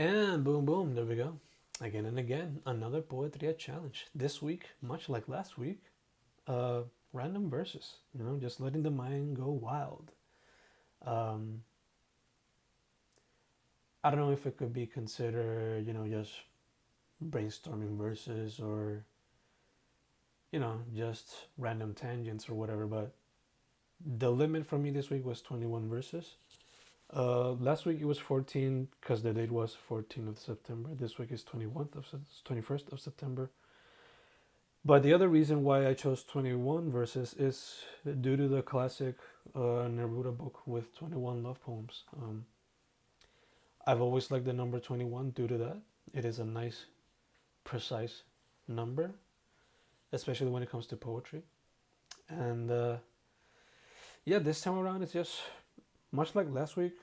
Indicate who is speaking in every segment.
Speaker 1: And boom, boom, there we go. Again and again, another Poetría challenge. This week, much like last week, uh, random verses. Just letting the mind go wild. Um, I don't know if it could be considered, just brainstorming verses or, just random tangents or whatever. But the limit for me this week was 21 verses. Last week it was 14 because the date was 14th of September. This week is 21st of September. But the other reason why I chose 21 verses is due to the classic Neruda book with 21 love poems. I've always liked the number 21 due to that. It is a nice, precise number, especially when it comes to poetry. And yeah, this time around it's just much like last week,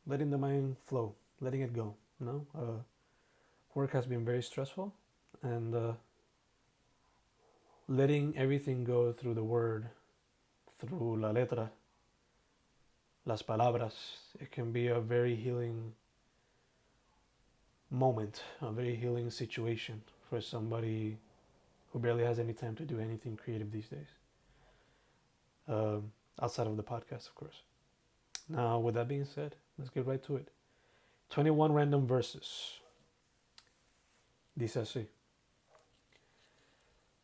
Speaker 1: letting the mind flow, letting it go. Work has been very stressful, and letting everything go through the word, through la letra, las palabras, it can be a very healing moment, a very healing situation for somebody who barely has any time to do anything creative these days. Outside of the podcast, of course. Now, with that being said, let's get right to it. 21 random verses. Dice así.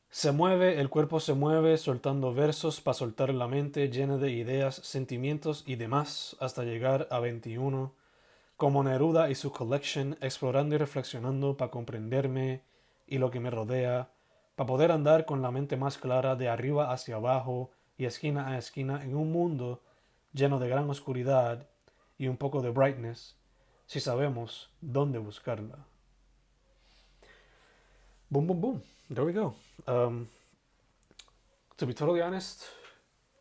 Speaker 1: Se mueve, el cuerpo se mueve, soltando versos para soltar la mente llena de ideas, sentimientos y demás, hasta llegar a 21, como Neruda y su collection, explorando y reflexionando para comprenderme y lo que me rodea, para poder andar con la mente más clara de arriba hacia abajo y esquina a esquina en un mundo lleno de gran oscuridad y un poco de brightness, si sabemos dónde buscarla. Boom, boom, boom. There we go. To be totally honest,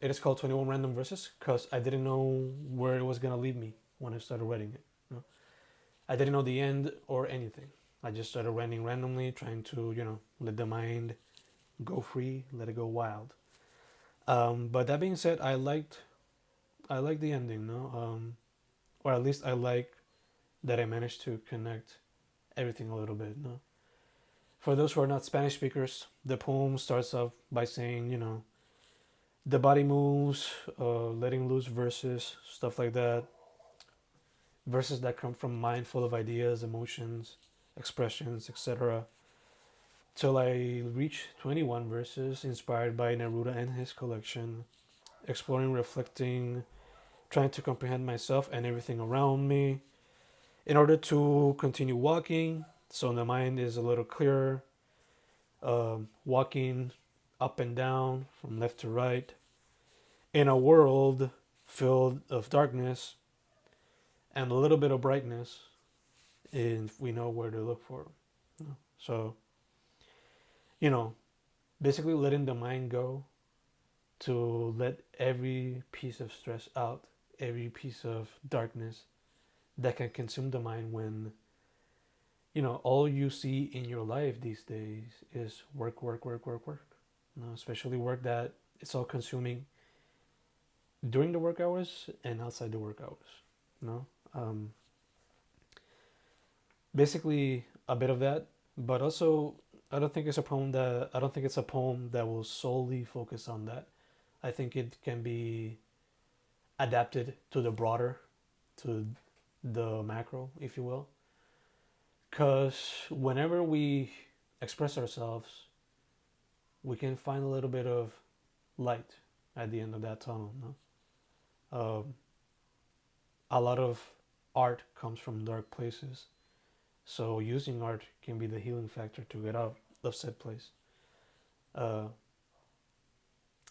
Speaker 1: it is called 21 Random Verses because I didn't know where it was going to lead me when I started writing it. I didn't know the end or anything. I just started writing randomly, trying to, let the mind go free, let it go wild. But that being said, I liked the ending, no? Or at least I like that I managed to connect everything a little bit, no? For those who are not Spanish speakers, the poem starts off by saying, the body moves, letting loose verses, stuff like that. Verses that come from mind full of ideas, emotions, expressions, etc. Till I reach 21 verses inspired by Neruda and his collection, exploring, reflecting, trying to comprehend myself and everything around me in order to continue walking so the mind is a little clearer, walking up and down from left to right in a world filled of darkness and a little bit of brightness if we know where to look for. So, basically letting the mind go to let every piece of stress out, every piece of darkness that can consume the mind when, all you see in your life these days is work, work, work, work, work. Especially work that it's all consuming during the work hours and outside the work hours. Um, Basically a bit of that, but also I don't think it's a poem that will solely focus on that. I think it can be adapted to the broader, to the macro, if you will. Because whenever we express ourselves, we can find a little bit of light at the end of that tunnel. No? A lot of art comes from dark places. So using art can be the healing factor to get out of said place. Uh,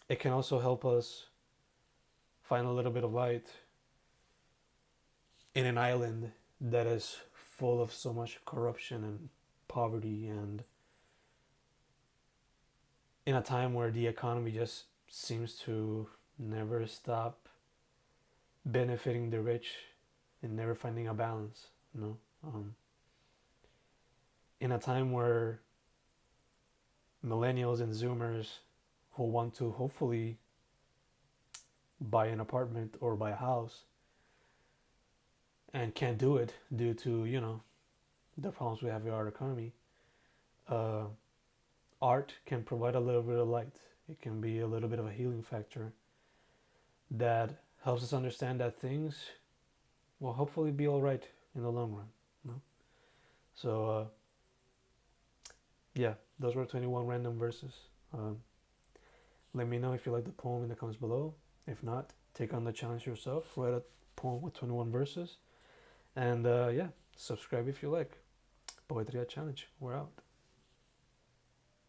Speaker 1: it can also help us find a little bit of light in an island that is full of so much corruption and poverty, and in a time where the economy just seems to never stop benefiting the rich and never finding a balance. In a time where millennials and zoomers who want to hopefully buy an apartment or buy a house and can't do it due to the problems we have with our economy, uh, art can provide a little bit of light. It can be a little bit of a healing factor that helps us understand that things will hopefully be all right in the long run. No? So, yeah, those were 21 random verses. Um, Let me know if you like the poem in the comments below. If not, take on the challenge yourself. Write a poem with 21 verses. And yeah, subscribe if you like. Poetría challenge. We're out.